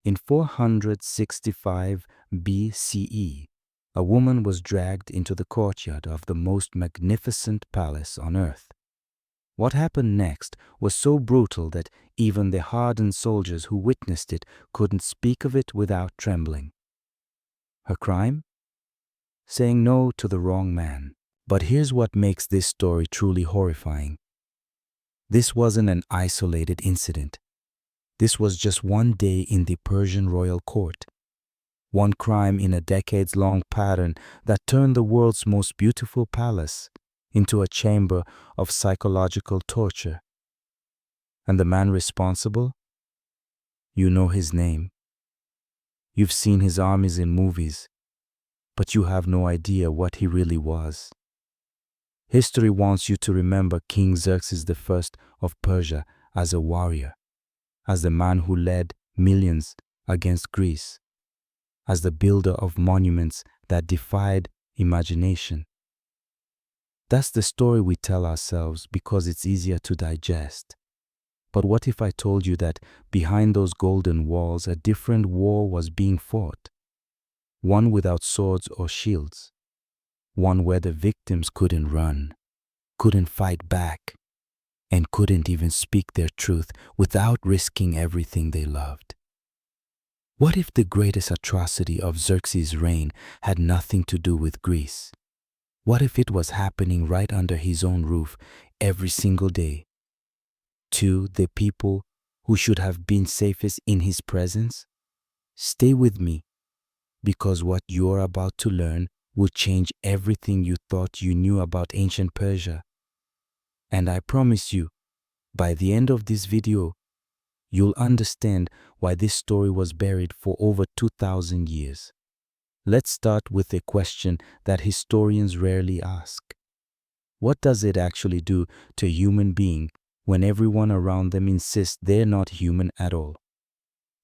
In 465 BCE, a woman was dragged into the courtyard of the most magnificent palace on earth. What happened next was so brutal that even the hardened soldiers who witnessed it couldn't speak of it without trembling. Her crime? Saying no to the wrong man. But here's what makes this story truly horrifying. This wasn't an isolated incident. This was just one day in the Persian royal court. One crime in a decades-long pattern that turned the world's most beautiful palace into a chamber of psychological torture. And the man responsible? You know his name. You've seen his armies in movies, but you have no idea what he really was. History wants you to remember King Xerxes I of Persia as a warrior, as the man who led millions against Greece, as the builder of monuments that defied imagination. That's the story we tell ourselves because it's easier to digest. But what if I told you that behind those golden walls a different war was being fought? One without swords or shields. One where the victims couldn't run, couldn't fight back, and couldn't even speak their truth without risking everything they loved. What if the greatest atrocity of Xerxes' reign had nothing to do with Greece? What if it was happening right under his own roof every single day? To the people who should have been safest in his presence? Stay with me, because what you're about to learn will change everything you thought you knew about ancient Persia. And I promise you, by the end of this video, you'll understand why this story was buried for over 2,000 years. Let's start with a question that historians rarely ask. What does it actually do to a human being when everyone around them insists they're not human at all?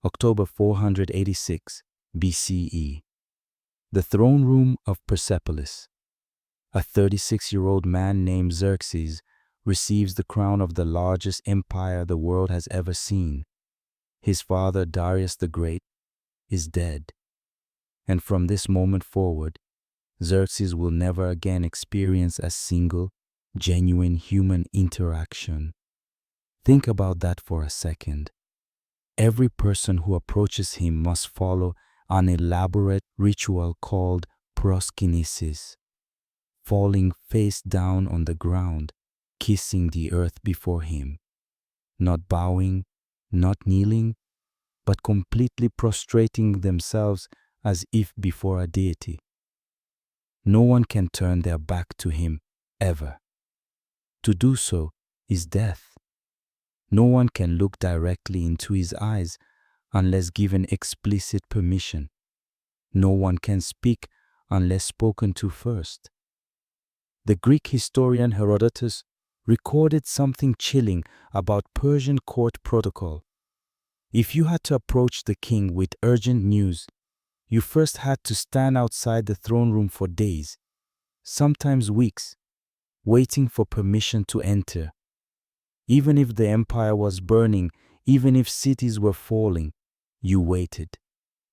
October 486 BCE. The throne room of Persepolis. A 36-year-old man named Xerxes receives the crown of the largest empire the world has ever seen. His father, Darius the Great, is dead. And from this moment forward, Xerxes will never again experience a single, genuine human interaction. Think about that for a second. Every person who approaches him must follow an elaborate ritual called proskinesis, falling face down on the ground, kissing the earth before him, not bowing, not kneeling, but completely prostrating themselves as if before a deity. No one can turn their back to him, ever. To do so is death. No one can look directly into his eyes unless given explicit permission. No one can speak unless spoken to first. The Greek historian Herodotus recorded something chilling about Persian court protocol. If you had to approach the king with urgent news, you first had to stand outside the throne room for days, sometimes weeks, waiting for permission to enter. Even if the empire was burning, even if cities were falling, you waited.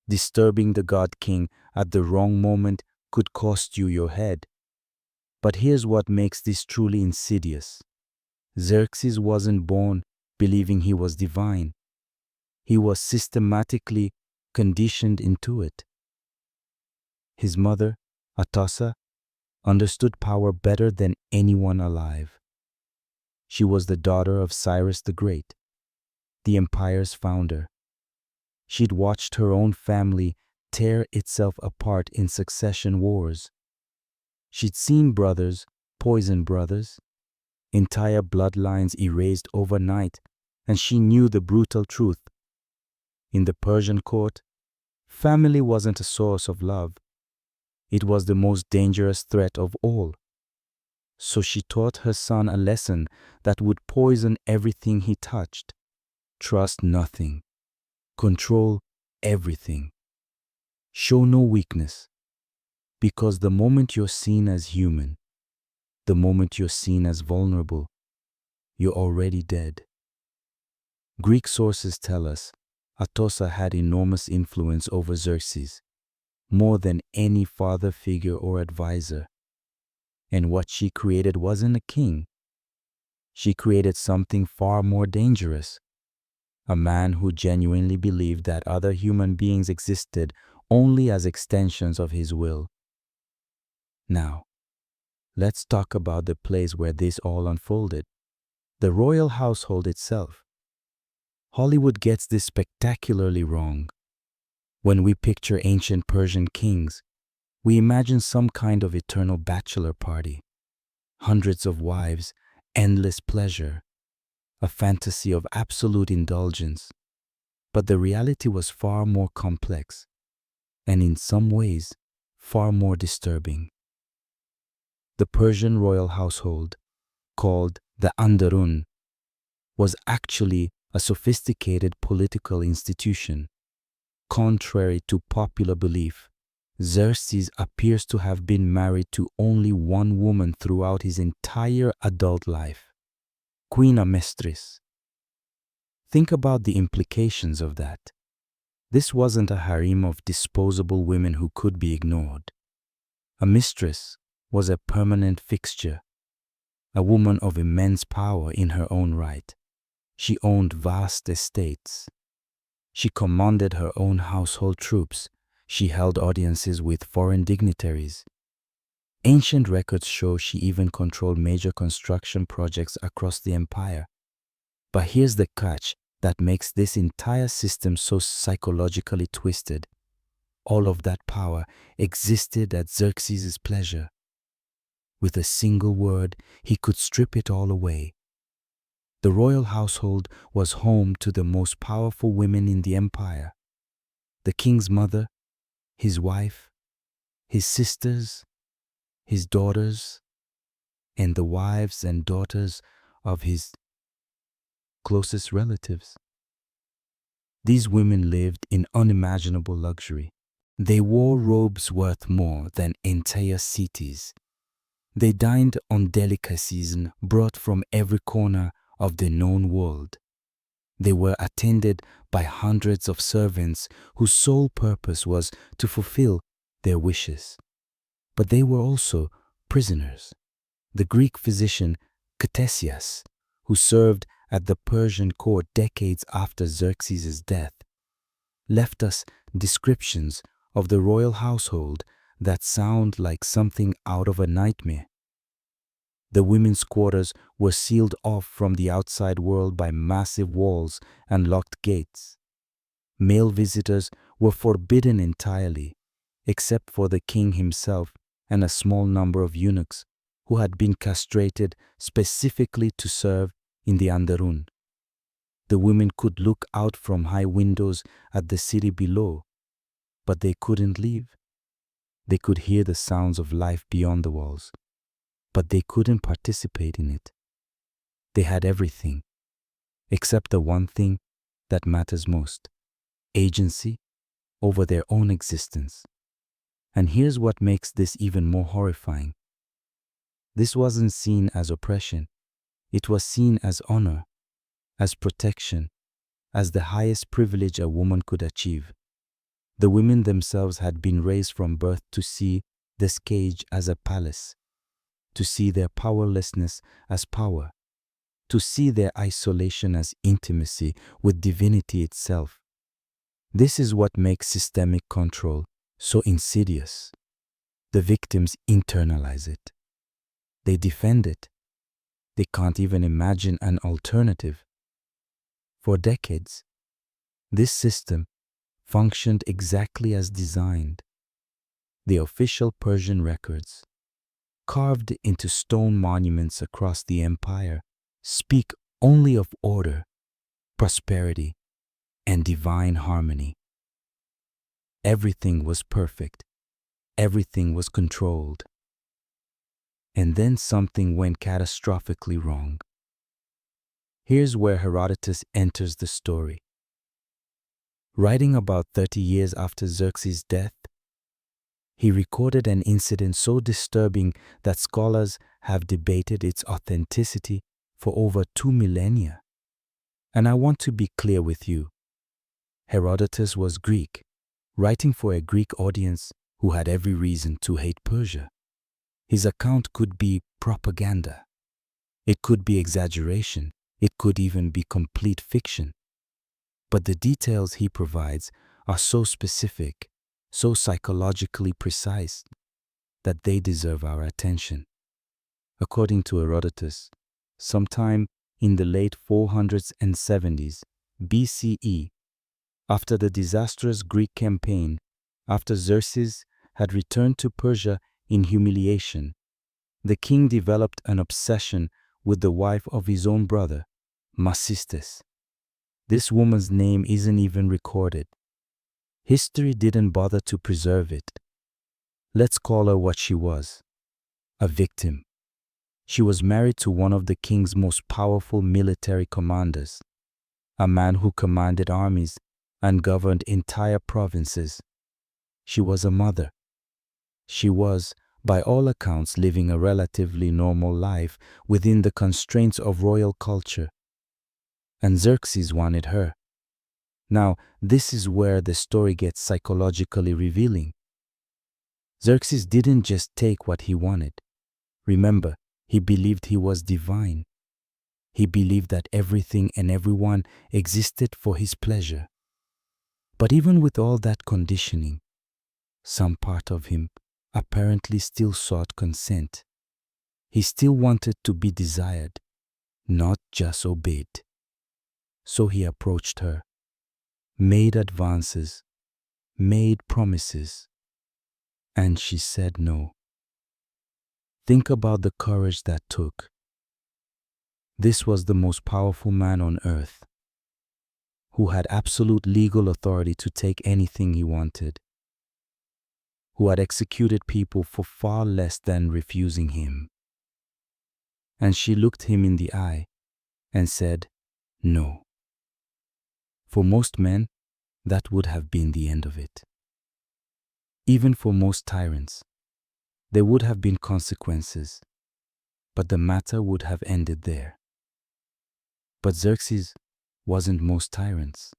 Disturbing the god king at the wrong moment could cost you your head. But here's what makes this truly insidious. Xerxes wasn't born believing he was divine. He was systematically conditioned into it. His mother, Atossa, understood power better than anyone alive. She was the daughter of Cyrus the Great, the empire's founder. She'd watched her own family tear itself apart in succession wars. She'd seen brothers poison brothers, entire bloodlines erased overnight, and she knew the brutal truth. In the Persian court, family wasn't a source of love. It was the most dangerous threat of all. So she taught her son a lesson that would poison everything he touched. Trust nothing. Control everything. Show no weakness. Because the moment you're seen as human, the moment you're seen as vulnerable, you're already dead. Greek sources tell us Atossa had enormous influence over Xerxes, more than any father figure or advisor. And what she created wasn't a king. She created something far more dangerous. A man who genuinely believed that other human beings existed only as extensions of his will. Now, let's talk about the place where this all unfolded, the royal household itself. Hollywood gets this spectacularly wrong. When we picture ancient Persian kings, we imagine some kind of eternal bachelor party, hundreds of wives, endless pleasure, a fantasy of absolute indulgence. But the reality was far more complex, and in some ways, far more disturbing. The Persian royal household, called the Anderun, was actually a sophisticated political institution. Contrary to popular belief, Xerxes appears to have been married to only one woman throughout his entire adult life, Queen Amestris. Think about the implications of that. This wasn't a harem of disposable women who could be ignored. A mistress was a permanent fixture, a woman of immense power in her own right. She owned vast estates. She commanded her own household troops. She held audiences with foreign dignitaries. Ancient records show she even controlled major construction projects across the empire. But here's the catch that makes this entire system so psychologically twisted. All of that power existed at Xerxes' pleasure. With a single word, he could strip it all away. The royal household was home to the most powerful women in the empire. The king's mother, his wife, his sisters, his daughters, and the wives and daughters of his closest relatives. These women lived in unimaginable luxury. They wore robes worth more than entire cities. They dined on delicacies brought from every corner of the known world. They were attended by hundreds of servants whose sole purpose was to fulfill their wishes. But they were also prisoners. The Greek physician Xerxes, who served at the Persian court decades after Xerxes' death, left us descriptions of the royal household that sound like something out of a nightmare. The women's quarters were sealed off from the outside world by massive walls and locked gates. Male visitors were forbidden entirely, except for the king himself and a small number of eunuchs who had been castrated specifically to serve in the Anderun. The women could look out from high windows at the city below, but they couldn't leave. They could hear the sounds of life beyond the walls, but they couldn't participate in it. They had everything, except the one thing that matters most: agency over their own existence. And here's what makes this even more horrifying. This wasn't seen as oppression. It was seen as honor, as protection, as the highest privilege a woman could achieve. The women themselves had been raised from birth to see this cage as a palace, to see their powerlessness as power, to see their isolation as intimacy with divinity itself. This is what makes systemic control so insidious. The victims internalize it. They defend it. They can't even imagine an alternative. For decades, this system functioned exactly as designed. The official Persian records, carved into stone monuments across the empire, speak only of order, prosperity, and divine harmony. Everything was perfect. Everything was controlled. And then something went catastrophically wrong. Here's where Herodotus enters the story. Writing about 30 years after Xerxes' death, he recorded an incident so disturbing that scholars have debated its authenticity for over 2 millennia. And I want to be clear with you. Herodotus was Greek, writing for a Greek audience who had every reason to hate Persia. His account could be propaganda. It could be exaggeration. It could even be complete fiction. But the details he provides are so specific, so psychologically precise, that they deserve our attention. According to Herodotus, sometime in the late 470s BCE, after the disastrous Greek campaign, after Xerxes had returned to Persia in humiliation, the king developed an obsession with the wife of his own brother, Mistress. This woman's name isn't even recorded. History didn't bother to preserve it. Let's call her what she was: a victim. She was married to one of the king's most powerful military commanders, a man who commanded armies and governed entire provinces. She was a mother. She was, by all accounts, living a relatively normal life within the constraints of royal culture. And Xerxes wanted her. Now, this is where the story gets psychologically revealing. Xerxes didn't just take what he wanted. Remember, he believed he was divine. He believed that everything and everyone existed for his pleasure. But even with all that conditioning, some part of him apparently still sought consent. He still wanted to be desired, not just obeyed. So he approached her, made advances, made promises, and she said no. Think about the courage that took. This was the most powerful man on earth, who had absolute legal authority to take anything he wanted, who had executed people for far less than refusing him. And she looked him in the eye and said, no. For most men, that would have been the end of it. Even for most tyrants, there would have been consequences, but the matter would have ended there. But Xerxes wasn't most tyrants.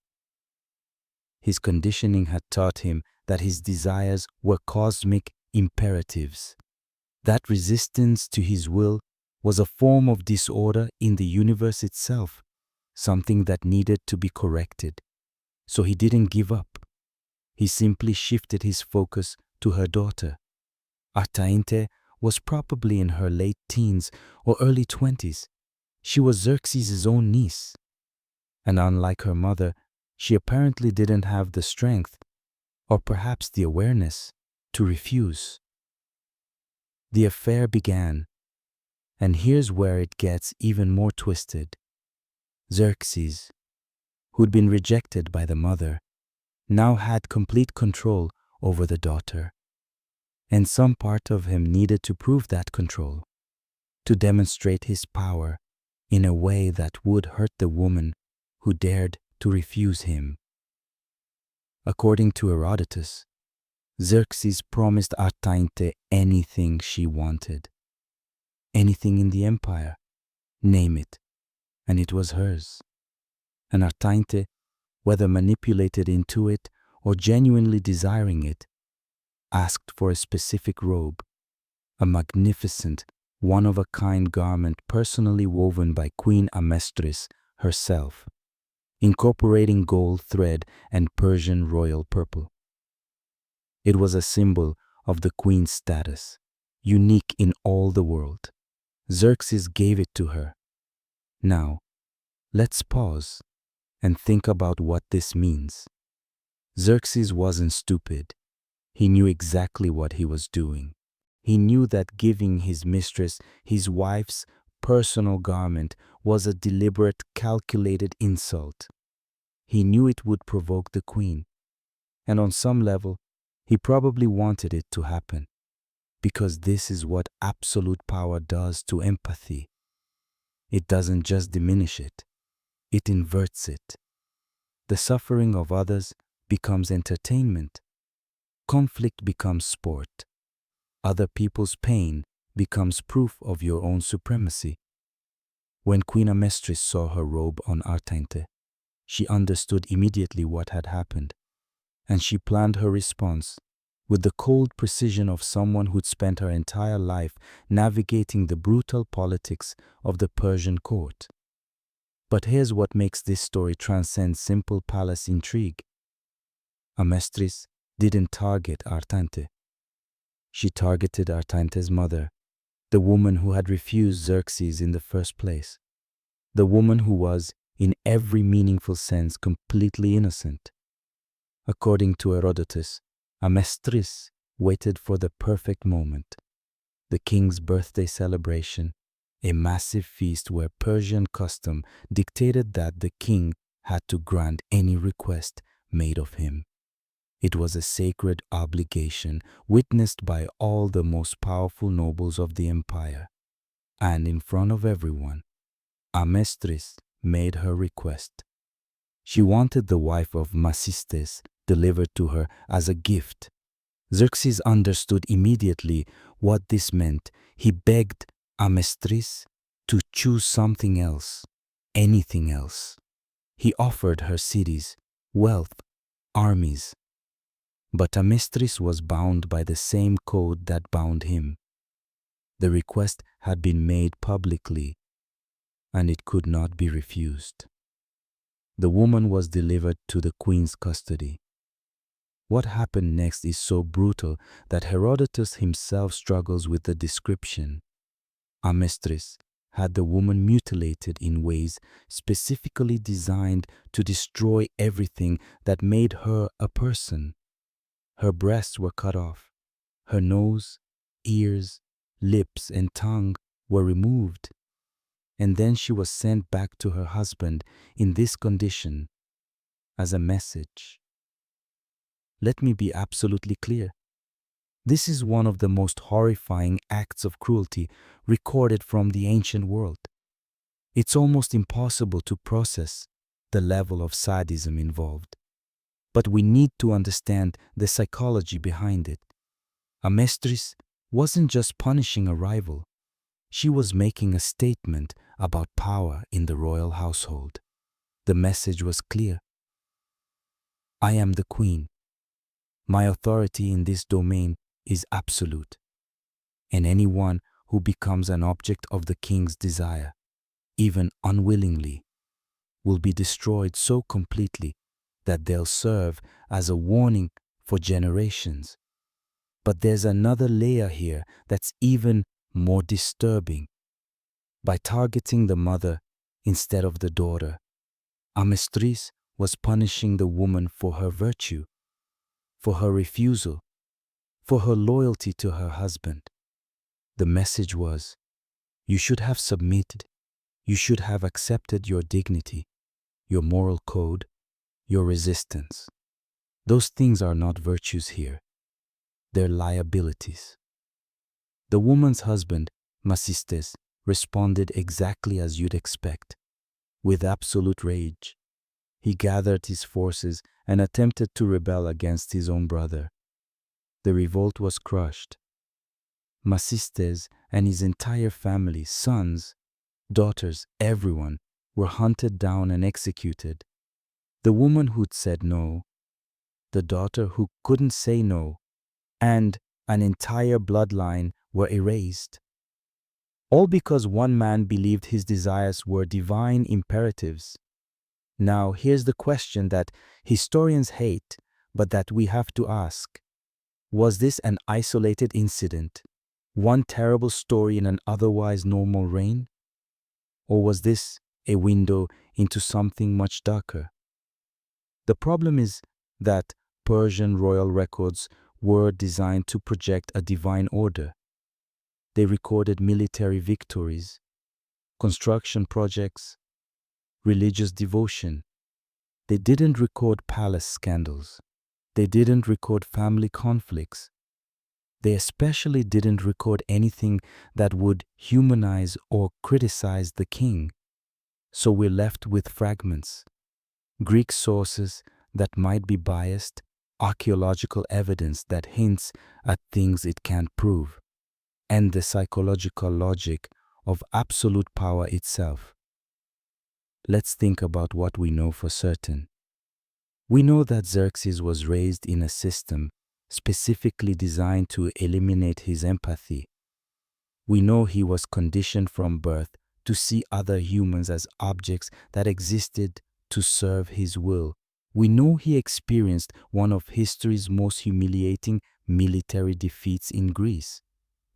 His conditioning had taught him that his desires were cosmic imperatives, that resistance to his will was a form of disorder in the universe itself, something that needed to be corrected. So he didn't give up. He simply shifted his focus to her daughter. Artainte was probably in her late teens or early 20s. She was Xerxes' own niece. And unlike her mother, she apparently didn't have the strength, or perhaps the awareness, to refuse. The affair began, and here's where it gets even more twisted. Xerxes, who'd been rejected by the mother, now had complete control over the daughter. And some part of him needed to prove that control, to demonstrate his power in a way that would hurt the woman who dared to refuse him. According to Herodotus, Xerxes promised Artainte anything she wanted. Anything in the empire, name it, and it was hers. And Artainte, whether manipulated into it or genuinely desiring it, asked for a specific robe, a magnificent, one-of-a-kind garment personally woven by Queen Amestris herself, incorporating gold thread and Persian royal purple. It was a symbol of the queen's status, unique in all the world. Xerxes gave it to her. Now, let's pause and think about what this means. Xerxes wasn't stupid. He knew exactly what he was doing. He knew that giving his mistress, his wife's personal garment, was a deliberate, calculated insult. He knew it would provoke the queen. And on some level, he probably wanted it to happen, because this is what absolute power does to empathy. It doesn't just diminish it, it inverts it. The suffering of others becomes entertainment. Conflict becomes sport. Other people's pain becomes proof of your own supremacy. When Queen Amestris saw her robe on Artainte, She understood immediately what had happened, and she planned her response with the cold precision of someone who'd spent her entire life navigating the brutal politics of the Persian court. But here's what makes this story transcend simple palace intrigue. Amestris didn't target Artante. She targeted Artante's mother, the woman who had refused Xerxes in the first place, the woman who was, in every meaningful sense, completely innocent. According to Herodotus, Amestris waited for the perfect moment, the king's birthday celebration, a massive feast where Persian custom dictated that the king had to grant any request made of him. It was a sacred obligation witnessed by all the most powerful nobles of the empire. And in front of everyone, Amestris made her request. She wanted the wife of Macystes delivered to her as a gift. Xerxes understood immediately what this meant. He begged Amestris to choose something else, anything else. He offered her cities, wealth, armies. But Amestris was bound by the same code that bound him. The request had been made publicly, and it could not be refused. The woman was delivered to the queen's custody. What happened next is so brutal that Herodotus himself struggles with the description. Amestris had the woman mutilated in ways specifically designed to destroy everything that made her a person. Her breasts were cut off. Her nose, ears, lips, and tongue were removed. And then she was sent back to her husband in this condition as a message. Let me be absolutely clear. This is one of the most horrifying acts of cruelty recorded from the ancient world. It's almost impossible to process the level of sadism involved. But we need to understand the psychology behind it. Amestris wasn't just punishing a rival. She was making a statement about power in the royal household. The message was clear. I am the queen. My authority in this domain is absolute. And anyone who becomes an object of the king's desire, even unwillingly, will be destroyed so completely that they'll serve as a warning for generations. But there's another layer here that's even more disturbing. By targeting the mother instead of the daughter, Amestris was punishing the woman for her virtue, for her refusal, for her loyalty to her husband. The message was, you should have submitted, you should have accepted your dignity, your moral code, your resistance. Those things are not virtues here. They're liabilities. The woman's husband, Macystes, responded exactly as you'd expect. With absolute rage, he gathered his forces and attempted to rebel against his own brother. The revolt was crushed. Macystes and his entire family, sons, daughters, everyone, were hunted down and executed. The woman who'd said no, the daughter who couldn't say no, and an entire bloodline were erased. All because one man believed his desires were divine imperatives. Now, here's the question that historians hate, but that we have to ask. Was this an isolated incident, one terrible story in an otherwise normal reign? Or was this a window into something much darker? The problem is that Persian royal records were designed to project a divine order. They recorded military victories, construction projects, religious devotion. They didn't record palace scandals. They didn't record family conflicts. They especially didn't record anything that would humanize or criticize the king. So we're left with fragments, Greek sources that might be biased, archaeological evidence that hints at things it can't prove, and the psychological logic of absolute power itself. Let's think about what we know for certain. We know that Xerxes was raised in a system specifically designed to eliminate his empathy. We know he was conditioned from birth to see other humans as objects that existed to serve his will. We know he experienced one of history's most humiliating military defeats in Greece,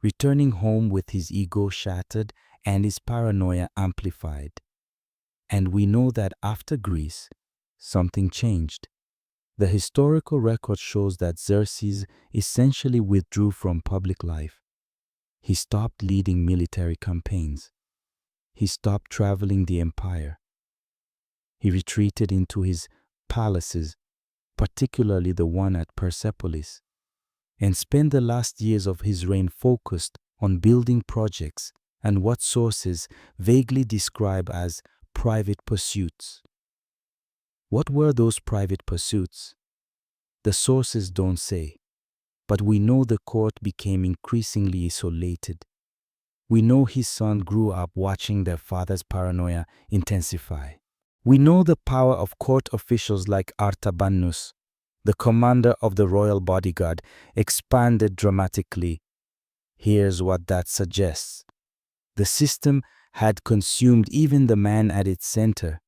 returning home with his ego shattered and his paranoia amplified. And we know that after Greece, something changed. The historical record shows that Xerxes essentially withdrew from public life. He stopped leading military campaigns. He stopped traveling the empire. He retreated into his palaces, particularly the one at Persepolis, and spent the last years of his reign focused on building projects and what sources vaguely describe as private pursuits. What were those private pursuits? The sources don't say, but we know the court became increasingly isolated. We know his son grew up watching their father's paranoia intensify. We know the power of court officials like Artabanus, the commander of the royal bodyguard, expanded dramatically. Here's what that suggests. The system had consumed even the man at its center.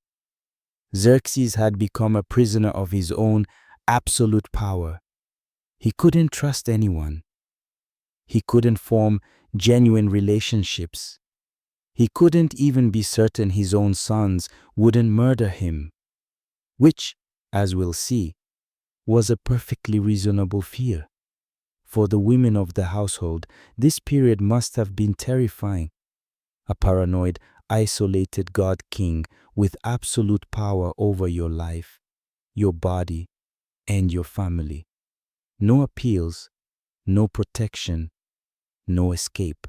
Xerxes had become a prisoner of his own absolute power. He couldn't trust anyone. He couldn't form genuine relationships. He couldn't even be certain his own sons wouldn't murder him, which, as we'll see, was a perfectly reasonable fear. For the women of the household, this period must have been terrifying. A paranoid, isolated god-king with absolute power over your life, your body, and your family. No appeals, no protection, no escape.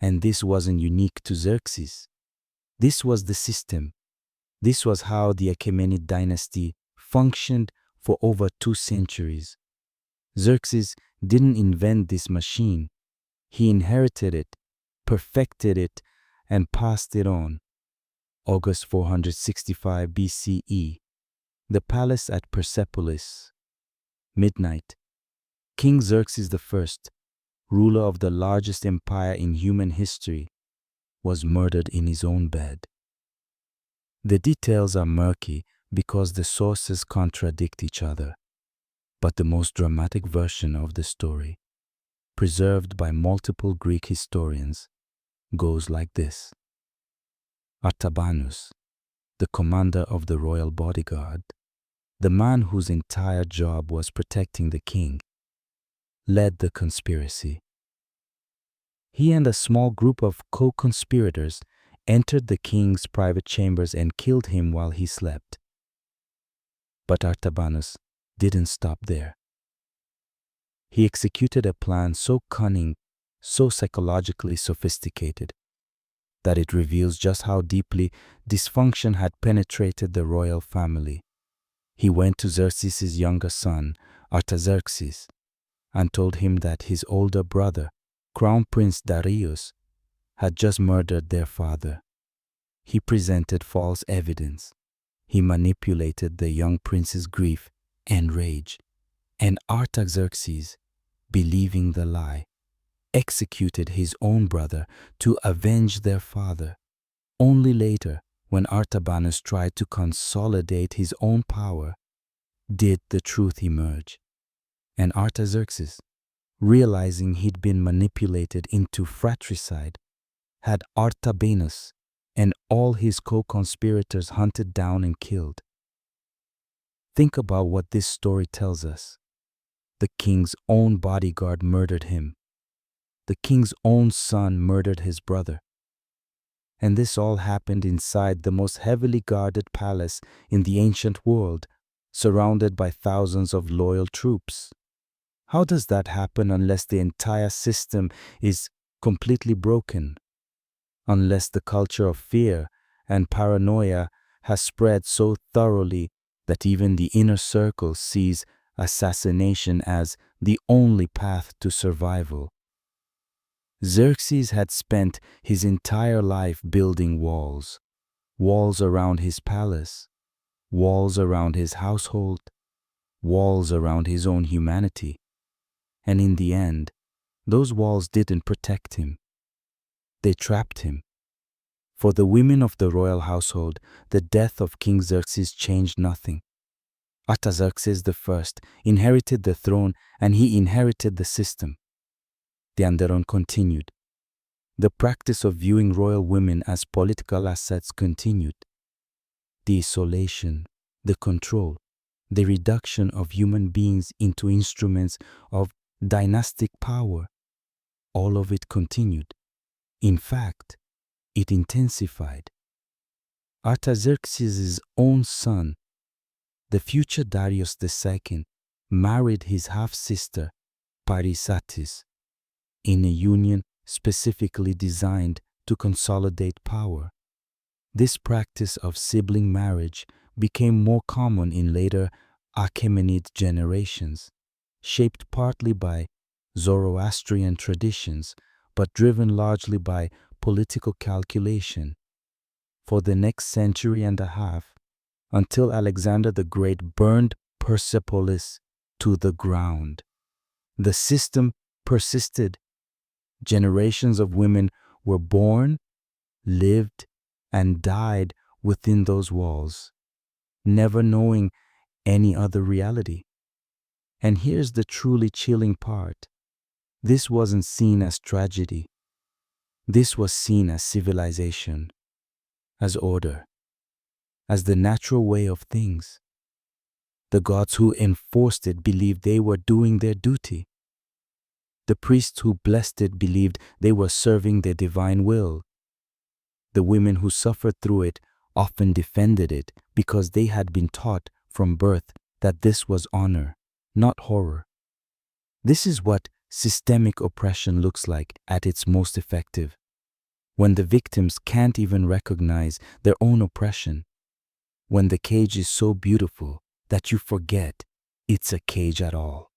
And this wasn't unique to Xerxes. This was the system. This was how the Achaemenid dynasty functioned for over 2 centuries. Xerxes didn't invent this machine. He inherited it, perfected it, and passed it on. August 465 BCE. The palace at Persepolis. Midnight. King Xerxes I, ruler of the largest empire in human history, was murdered in his own bed. The details are murky because the sources contradict each other, but the most dramatic version of the story, preserved by multiple Greek historians, goes like this. Artabanus, the commander of the royal bodyguard, the man whose entire job was protecting the king, led the conspiracy. He and a small group of co-conspirators entered the king's private chambers and killed him while he slept. But Artabanus didn't stop there. He executed a plan so cunning, so psychologically sophisticated, that it reveals just how deeply dysfunction had penetrated the royal family. He went to Xerxes' younger son, Artaxerxes, and told him that his older brother, Crown Prince Darius, had just murdered their father. He presented false evidence. He manipulated the young prince's grief and rage, and Artaxerxes, believing the lie, executed his own brother to avenge their father. Only later, when Artabanus tried to consolidate his own power, did the truth emerge. And Artaxerxes, realizing he'd been manipulated into fratricide, had Artabanus and all his co-conspirators hunted down and killed. Think about what this story tells us. The king's own bodyguard murdered him. The king's own son murdered his brother. And this all happened inside the most heavily guarded palace in the ancient world, surrounded by thousands of loyal troops. How does that happen unless the entire system is completely broken? Unless the culture of fear and paranoia has spread so thoroughly that even the inner circle sees assassination as the only path to survival. Xerxes had spent his entire life building walls, walls around his palace, walls around his household, walls around his own humanity. And in the end, those walls didn't protect him. They trapped him. For the women of the royal household, the death of King Xerxes changed nothing. Artaxerxes I inherited the throne, and he inherited the system. The Anderon continued. The practice of viewing royal women as political assets continued. The isolation, the control, the reduction of human beings into instruments of dynastic power, all of it continued. In fact, it intensified. Artaxerxes' own son, the future Darius II, married his half-sister, Parysatis, in a union specifically designed to consolidate power. This practice of sibling marriage became more common in later Achaemenid generations, shaped partly by Zoroastrian traditions, but driven largely by political calculation. For the next century and a half, until Alexander the Great burned Persepolis to the ground, the system persisted. Generations of women were born, lived, and died within those walls, never knowing any other reality. And here's the truly chilling part. This wasn't seen as tragedy. This was seen as civilization, as order, as the natural way of things. The gods who enforced it believed they were doing their duty. The priests who blessed it believed they were serving their divine will. The women who suffered through it often defended it because they had been taught from birth that this was honor, not horror. This is what systemic oppression looks like at its most effective, when the victims can't even recognize their own oppression, when the cage is so beautiful that you forget it's a cage at all.